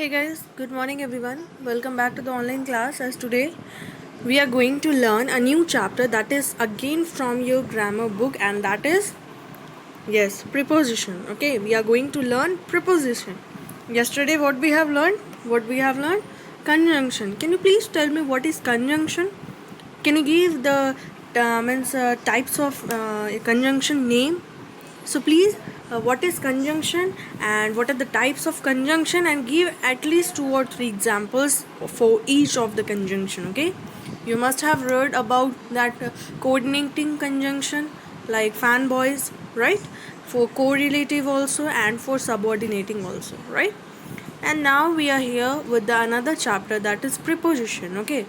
guys, good morning everyone. Welcome back to the online class. As today we are going to learn a new chapter that is again from your grammar book, and that is preposition. Okay, we are going to learn preposition. Yesterday what we have learned? Conjunction. Can you please tell me what is conjunction? Can you give the types of conjunction name? So please, what is conjunction and what are the types of conjunction, and give at least 2 or 3 examples for each of the conjunction. Okay, you must have heard about that coordinating conjunction like fanboys, right? For correlative also and for subordinating also, right? And now we are here with the another chapter that is preposition. Okay,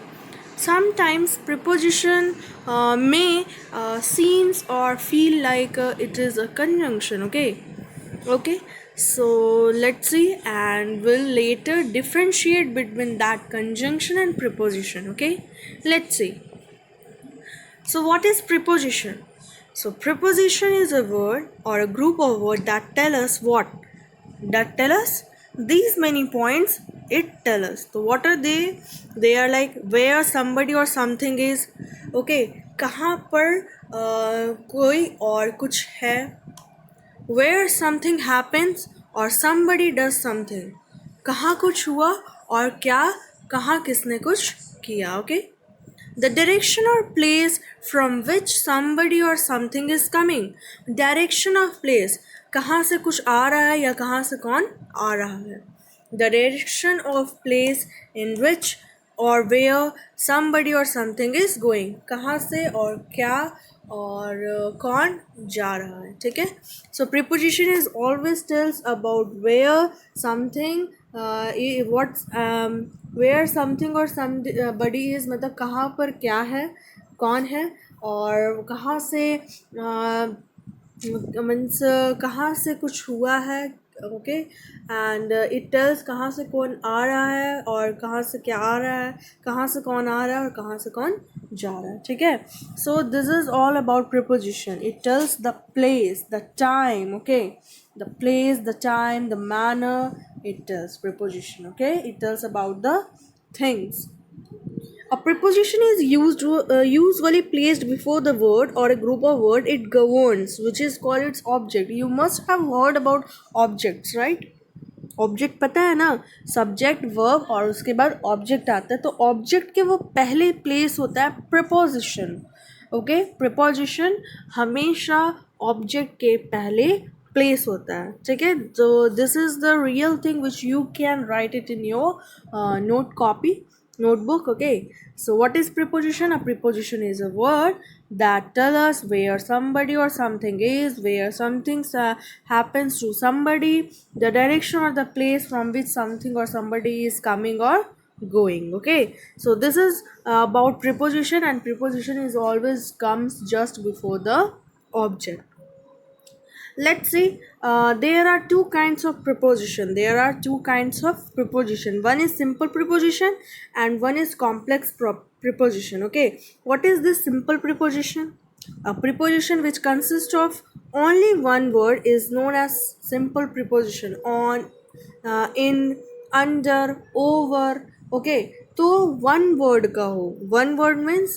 sometimes preposition may seems or feel like it is a conjunction. Okay, so let's see, and we'll later differentiate between that conjunction and preposition. Okay, let's see. So what is preposition? So preposition is a word or a group of words that tell us what? That tell us these many points. It tell us. So what are they? They are like where somebody or something is. Okay, कहाँ पर कोई और कुछ है. Where something happens or somebody does something. कहाँ कुछ हुआ और क्या कहाँ किसने कुछ किया. Okay. The direction or place from which somebody or something is coming. Direction of place. कहाँ से कुछ आ रहा है या कहाँ से कौन आ रहा है. The direction of place in which or where somebody or something is going. कहाँ से और क्या और कौन जा रहा है. ठीक है. So preposition is always tells about where something where something or somebody is, मतलब कहाँ पर क्या है, कौन है और कहाँ से मीन्स कहाँ से कुछ हुआ है. ओके, एंड इट टेल्स कहाँ से कौन आ रहा है और कहाँ से क्या आ रहा है, कहाँ से कौन आ रहा है और कहाँ से कौन जा रहा है. ठीक है. So this is all about preposition. It tells the place, the time. Okay, the place, the time, the manner. It tells preposition. Okay, it tells about the things. A preposition is usually placed before the word or a group of word it governs, which is called its object. You must have heard about objects, right? Object पता है ना, subject verb और उसके बाद object आता है. तो object के वो पहले प्लेस होता है प्रीपोजिशन. ओके, प्रीपोजिशन हमेशा ऑब्जेक्ट के पहले प्लेस होता है. ठीक है. तो this is the real thing which you can write it in your note copy, notebook. Okay, so what is preposition? A preposition is a word that tell us where somebody or something is, where something happens to somebody, the direction or the place from which something or somebody is coming or going. Okay, so this is about preposition, and preposition is always comes just before the object. Let's see, there are two kinds of preposition. One is simple preposition and one is complex preposition. Okay, what is this simple preposition? A preposition which consists of only one word is known as simple preposition. On, in, under, over. Okay, तो one word का हो. One word means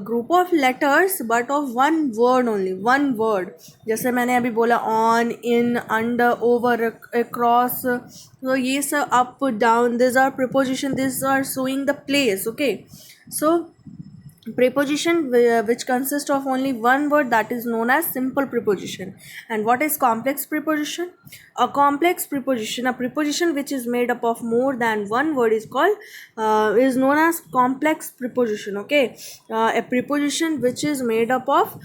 group of letters but of one word only, one word. जैसे मैंने अभी बोला on, in, under, over, across. तो ये सब up, down, this are preposition, this are showing the place. Okay, so preposition which consists of only one word, that is known as simple preposition. And what is complex preposition? A complex preposition, a preposition which is made up of more than one word, is called is known as complex preposition. Okay, a preposition which is made up of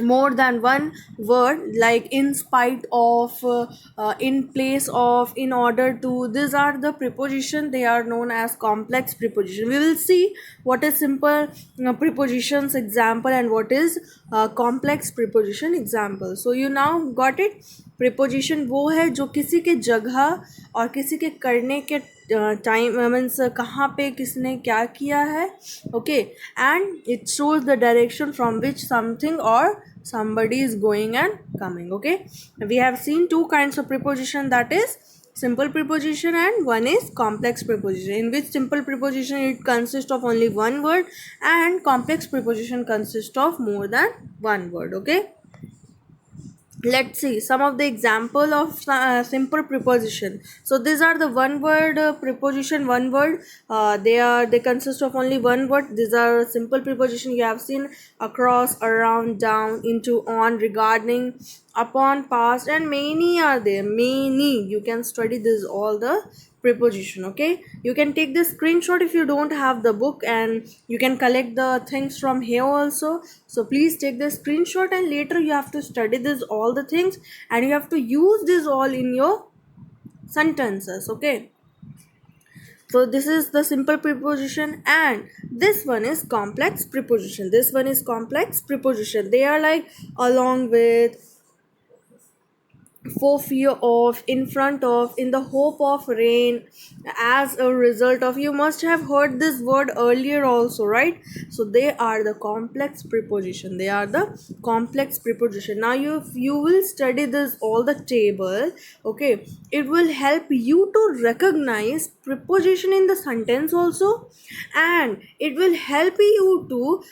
more than one word, like in spite of, in place of, in order to. These are the preposition, they are known as complex preposition. We will see what is simple prepositions example and what is complex preposition example. So you now got it. preposition वो है जो किसी के जगह और किसी के करने के टाइम मीन्स कहाँ पे किसने क्या किया है. Okay, and it shows the direction from which something और somebody is going and coming. Okay, we have seen two kinds of preposition, that is simple preposition and one is complex preposition. In which simple preposition it consists of only one word and complex preposition consists of more than one word. Okay, let's see some of the example of simple preposition. So these are the one word preposition, one word, they consist of only one word. These are simple preposition you have seen: across, around, down, into, on, regarding, upon, past, and many are there, many. You can study this all the preposition. Okay, you can take this screenshot if you don't have the book, and you can collect the things from here also. So please take the screenshot, and later you have to study this all the things, and you have to use this all in your sentences. Okay, so this is the simple preposition, and this one is complex preposition. This one is complex preposition. They are like along with, for fear of, in front of, in the hope of, rain, as a result of. You must have heard this word earlier also, right? So they are the complex preposition. They are the complex preposition. Now you will study this all the table. Okay, it will help you to recognize preposition in the sentence also, and it will help you to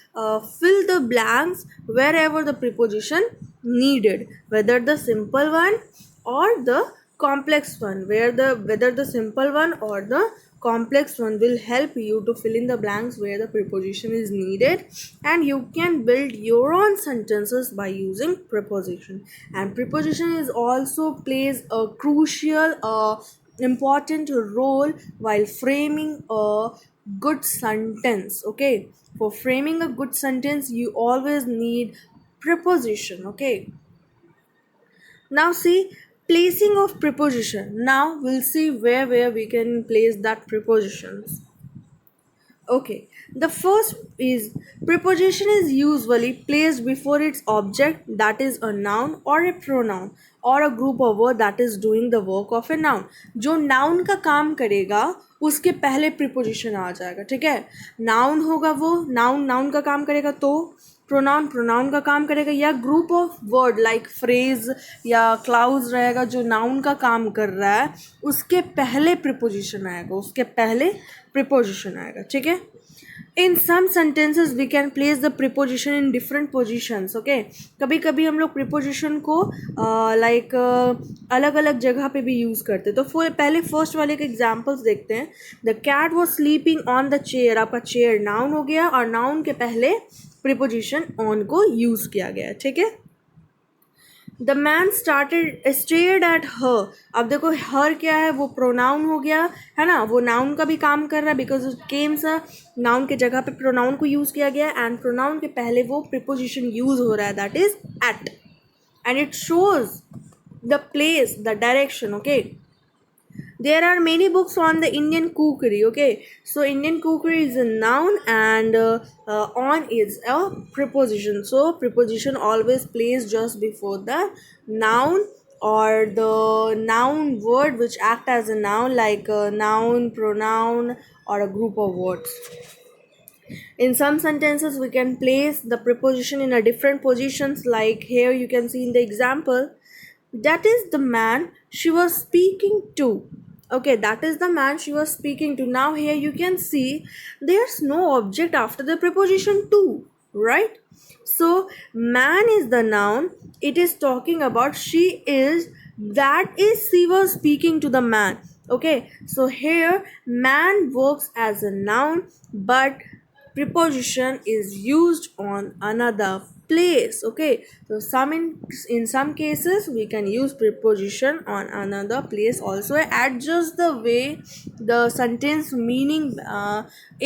fill the blanks wherever the preposition needed, whether the simple one or the complex one, whether the simple one or the complex one will help you to fill in the blanks where the preposition is needed, and you can build your own sentences by using preposition. And preposition is also plays a crucial important role while framing a good sentence. Okay, for framing a good sentence you always need preposition. Okay, now see placing of preposition. Now we'll see where we can place that prepositions. Okay, the first is preposition is usually placed before its object, that is a noun or a pronoun, or a group of word that is doing the work of a noun. जो noun का काम करेगा उसके पहले preposition आ जाएगा. ठीक है, noun होगा वो, noun का काम करेगा, तो प्रोनाउन का काम करेगा, या group of word like phrase या क्लाउज रहेगा जो नाउन का काम कर रहा है, उसके पहले प्रिपोजिशन आएगा, उसके पहले प्रिपोजिशन आएगा. ठीक है, in some sentences we can place the preposition in different positions. Okay, कभी कभी हम लोग प्रिपोजिशन को लाइक अलग अलग जगह पे भी यूज़ करते हैं. तो पहले फर्स्ट वाले के एग्जाम्पल्स देखते हैं. The cat was sleeping on the chair. आपका चेयर नाउन हो गया और नाउन के पहले प्रिपोजिशन ऑन को यूज़ किया गया है. ठीक है, the man stared at her. अब देखो हर क्या है, वो प्रोनाउन हो गया है ना, वो नाउन का भी काम कर रहा है बिकॉज केम सा नाउन के जगह पे प्रोनाउन को यूज़ किया गया है, एंड प्रोनाउन के पहले वो प्रिपोजिशन यूज़ हो रहा है, that is at, and it shows the place, the direction. Okay, there are many books on the Indian cookery. Okay, so Indian cookery is a noun, and on is a preposition. So preposition always placed just before the noun or the noun word which act as a noun, like a noun, pronoun, or a group of words. In some sentences we can place the preposition in a different positions, like here you can see in the example, that is the man she was speaking to. Okay, that is the man she was speaking to. Now here you can see there's no object after the preposition to, right? So man is the noun, it is talking about she is, that is she was speaking to the man. Okay, so here man works as a noun, but preposition is used on another place. Okay, so in some cases we can use preposition on another place also. Adjust the way the sentence meaning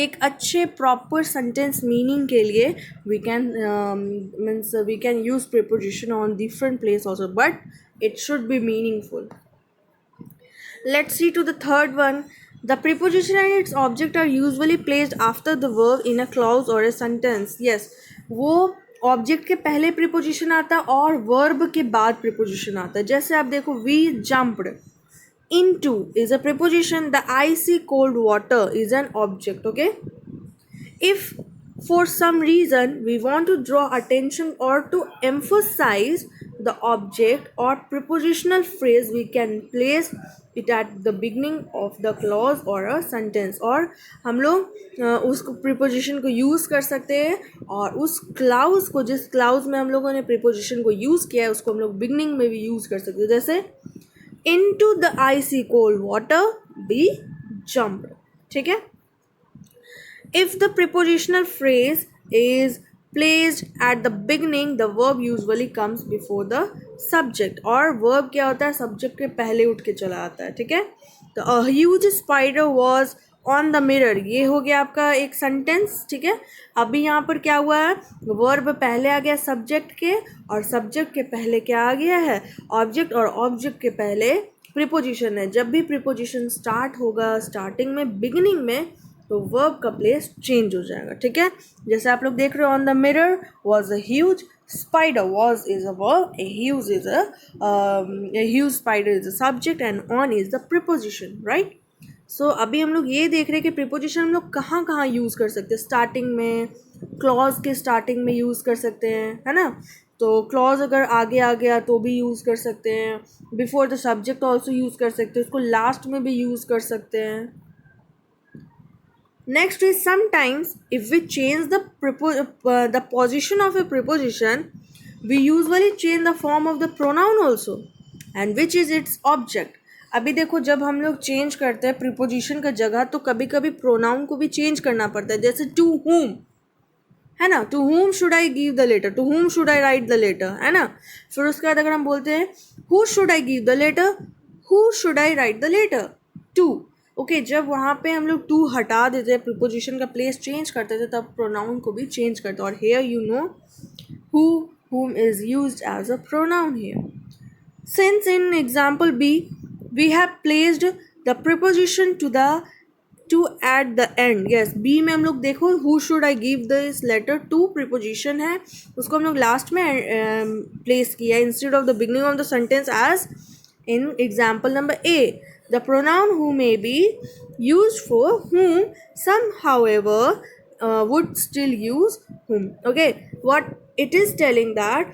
एक अच्छे proper sentence meaning के लिए we can means we can use preposition on different place also, but it should be meaningful. Let's see to the third one. The preposition and its object are usually placed after the verb in a clause or a sentence. Yes, वो object के पहले preposition आता है और verb के बाद preposition आता है. जैसे आप देखो, we jumped, into is a preposition, the icy cold water is an object. Okay, if for some reason we want to draw attention or to emphasize the object or prepositional phrase, we can place it at the beginning of the clause or a sentence. और हम लोग उस preposition को use कर सकते हैं और उस clause को, जिस clause में हम लोगों ने preposition को use किया है, उसको हम लोग beginning में भी use कर सकते हैं. जैसे into the icy cold water we jumped. ठीक है. If the prepositional phrase is placed at the beginning, the verb usually comes before the subject. और verb क्या होता है, subject के पहले उठ के चला आता है. ठीक है. तो a huge spider was on the mirror, ये हो गया आपका एक sentence. ठीक है. अभी यहाँ पर क्या हुआ है, verb पहले आ गया subject के, और subject के पहले क्या आ गया है, object, और object के पहले preposition है. जब भी preposition start होगा starting में, beginning में, तो वर्ब का प्लेस चेंज हो जाएगा. ठीक है. जैसे आप लोग देख रहे हो, on the mirror was a huge spider, was is a verb, a huge is a huge spider is a subject and on is the preposition, right? सो अभी हम लोग ये देख रहे हैं कि प्रीपोजिशन हम लोग कहाँ कहाँ यूज़ कर सकते हैं. स्टार्टिंग में, क्लॉज के स्टार्टिंग में यूज़ कर सकते हैं, है ना. तो क्लॉज अगर आगे आ गया तो भी यूज़ कर सकते हैं. Before the subject also use कर सकते हैं. उसको लास्ट में भी यूज़ कर सकते हैं. Next is sometimes if we change the position of a preposition, we usually change the form of the pronoun also, and which is its object. अभी देखो, जब हम लोग चेंज करते हैं preposition का जगह, तो कभी कभी pronoun को भी चेंज करना पड़ता है. जैसे to whom, है ना. to whom should I give the letter, to whom should I write the letter, है ना. फिर उसके बाद अगर हम बोलते हैं who should I give the letter, who should I write the letter to. Okay जब वहाँ पे हम लोग टू हटा देते हैं, प्रीपोजिशन का प्लेस चेंज करते थे, तब प्रोनाउन को भी चेंज करते हैं. और here you know who, whom is used as a pronoun here. Since in example B we have placed the preposition to at the end. Yes, B में हम लोग देखो, who should I give this letter to, preposition है, उसको हम लोग last में place किया instead of the beginning of the sentence as in example number A. The pronoun who may be used for whom, some however would still use whom. Okay, what it is telling that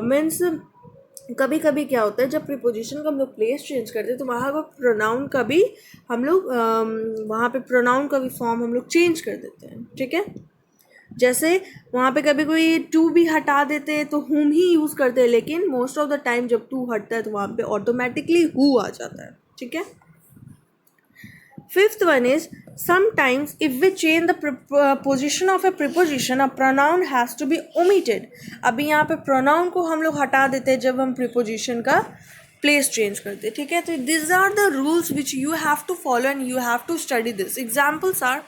means कभी कभी क्या होता है, जब preposition का हम लोग place change करते हैं, तो वहाँ का प्रोनाउन का भी हम लोग वहाँ पे प्रोनाउन का भी फॉर्म हम लोग चेंज कर देते हैं. ठीक है. जैसे वहाँ पे कभी कोई टू भी हटा देते हैं तो whom ही यूज़ करते हैं, लेकिन मोस्ट ऑफ द टाइम जब टू हटता है तो वहाँ पे ऑटोमेटिकली who आ जाता है. ठीक है. Fifth one is sometimes if we change the position of a preposition, a pronoun has to be omitted. अभी यहाँ पे pronoun को हम लोग हटा देते हैं जब हम preposition का place change करते हैं. ठीक है. तो these are the rules which you have to follow and you have to study this. Examples are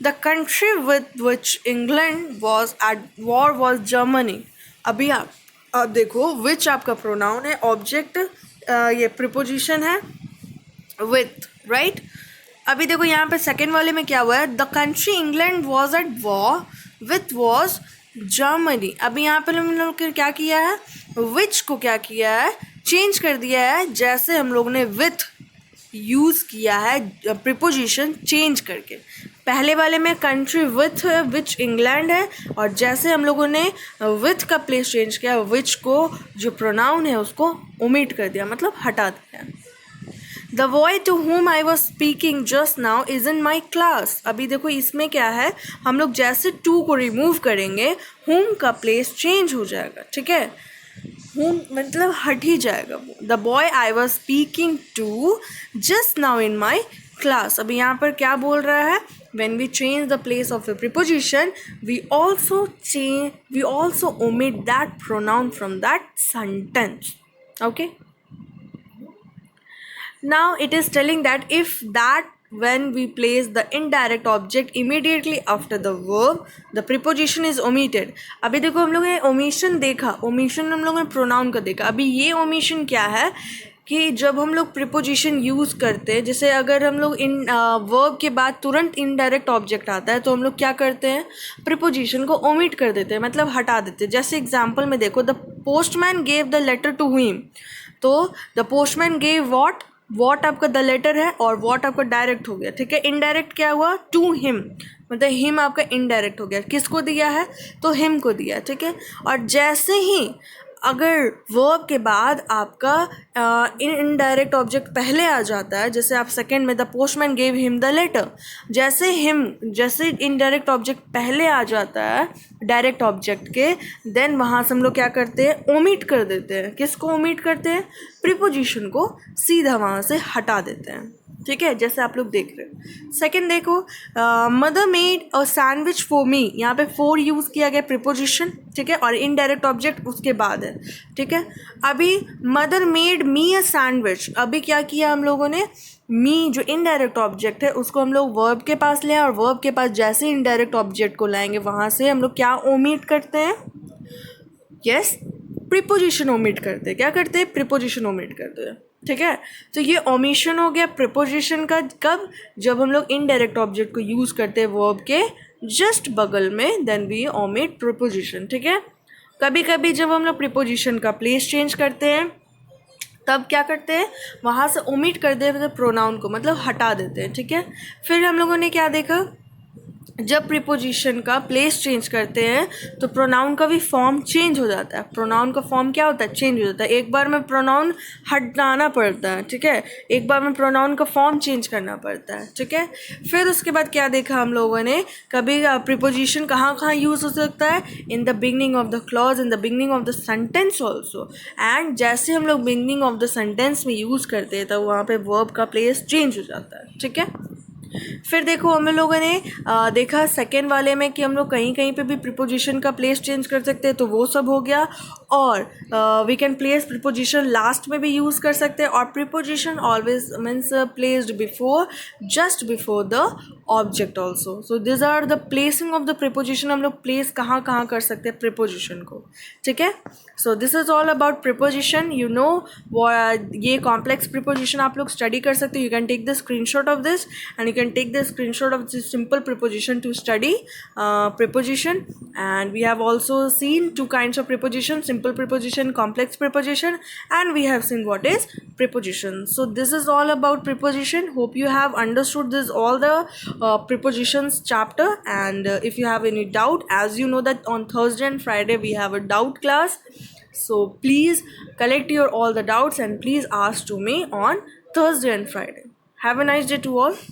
the country with which England was at war was Germany. अभी आप देखो, which आपका pronoun है, object ये preposition है with, right? अभी देखो यहाँ पे सेकेंड वाले में क्या हुआ है, the country England was at war with was Germany. अभी यहाँ पे हम लोग क्या किया है, विच को क्या किया है, चेंज कर दिया है. जैसे हम लोग ने विथ यूज़ किया है प्रीपोजिशन चेंज करके. पहले वाले में कंट्री विथ विच इंग्लैंड है, और जैसे हम लोगों ने विथ का प्लेस चेंज किया, विच को जो प्रोनाउन है उसको ओमिट कर दिया, मतलब हटा दिया. The boy to whom I was speaking just now is in my class. अभी देखो इसमें क्या है, हम लोग जैसे to को रिमूव करेंगे, whom का प्लेस चेंज हो जाएगा. ठीक है. whom मतलब हट ही जाएगा. The boy I was speaking to just now in my class. अभी यहाँ पर क्या बोल रहा है, when we change the place of a preposition, we also omit that pronoun from that sentence. Okay. Now it is telling that if that when we place the indirect object immediately after the verb, the preposition is omitted. अभी देखो हम लोग ने omission देखा, omission हम लोगों ने pronoun का देखा. अभी ये omission क्या है कि जब हम लोग preposition यूज़ करते हैं, जैसे अगर हम लोग इन verb के बाद तुरंत indirect object आता है, तो हम लोग क्या करते हैं, preposition को omit कर देते हैं, मतलब हटा देते हैं. जैसे एग्जाम्पल में देखो, the postman gave the letter to him. तो the postman gave what आपका द लेटर है और what आपका डायरेक्ट हो गया. ठीक है. इनडायरेक्ट क्या हुआ, टू हिम, मतलब हिम आपका इनडायरेक्ट हो गया. किसको दिया है, तो हिम को दिया. ठीक है. और जैसे ही अगर वर्ब के बाद आपका इनडायरेक्ट ऑब्जेक्ट पहले आ जाता है, जैसे आप सेकंड में the postman gave him the letter, जैसे इनडायरेक्ट ऑब्जेक्ट पहले आ जाता है डायरेक्ट ऑब्जेक्ट के, देन वहाँ से हम लोग क्या करते हैं, ओमिट कर देते हैं. किसको ओमिट करते हैं? प्रीपोजिशन को सीधा वहाँ से हटा देते हैं. ठीक है, जैसे आप लोग देख रहे हो. सेकंड देखो, mother made a sandwich for me. यहाँ पे फॉर यूज़ किया गया प्रीपोजिशन. ठीक है, और इनडायरेक्ट ऑब्जेक्ट उसके बाद है. ठीक है, अभी mother made me a sandwich, अभी क्या किया हम लोगों ने, मी जो इनडायरेक्ट ऑब्जेक्ट है उसको हम लोग वर्ब के पास ले आए, और वर्ब के पास जैसे इनडायरेक्ट ऑब्जेक्ट को लाएंगे वहाँ से हम लोग क्या ओमिट करते हैं? यस, प्रीपोजिशन ओमिट करते हैं. क्या करते हैं? प्रीपोजिशन ओमिट करते हैं. ठीक है, तो ये ओमिशन हो गया प्रीपोजिशन का. कब? जब हम लोग इनडायरेक्ट ऑब्जेक्ट को यूज़ करते हैं वर्ब के जस्ट बगल में, देन वी ओमिट प्रीपोजिशन. ठीक है, कभी कभी जब हम लोग प्रीपोजिशन का प्लेस चेंज करते हैं तब क्या करते हैं, वहाँ से ओमिट कर देते हैं प्रोनाउन को, मतलब हटा देते हैं. ठीक है, फिर हम लोगों ने क्या देखा, जब प्रीपोजिशन का प्लेस चेंज करते हैं तो प्रोनाउन का भी फॉर्म चेंज हो जाता है. प्रोनाउन का फॉर्म क्या होता है? चेंज हो जाता है. एक बार में प्रोनाउन हटाना पड़ता है. ठीक है, एक बार में प्रोनाउन का फॉर्म चेंज करना पड़ता है. ठीक है, फिर उसके बाद क्या देखा हम लोगों ने, कभी प्रीपोजिशन कहाँ कहाँ यूज़ हो सकता है? In the beginning of the clause, in the beginning of the sentence also. And जैसे हम लोग बिगनिंग ऑफ द सेंटेंस में यूज़ करते हैं तब वहाँ पे वर्ब का प्लेस चेंज हो जाता है. ठीक है, फिर देखो हम लोगों ने देखा सेकेंड वाले में कि हम लोग कहीं कहीं पे भी प्रीपोजिशन का प्लेस चेंज कर सकते हैं, तो वो सब हो गया. और we can place preposition last में भी यूज़ कर सकते हैं, और preposition always means placed before, just before the object also. So this are the placing of the preposition. हम लोग प्लेस कहाँ कहाँ कर सकते हैं प्रीपोजिशन को. ठीक है, so this is all about preposition. You know, ये कॉम्प्लेक्स प्रीपोजिशन आप लोग स्टडी कर सकते हो. You can take the screenshot of this and you can take the screenshot of this simple preposition to study preposition. And we have also seen two kinds of preposition: simple preposition, complex preposition, and we have seen what is preposition. So this is all about preposition. Hope you have understood this all the prepositions chapter. And if you have any doubt, as you know that on Thursday and Friday we have a doubt class, so please collect your all the doubts and please ask to me on Thursday and Friday. Have a nice day to all.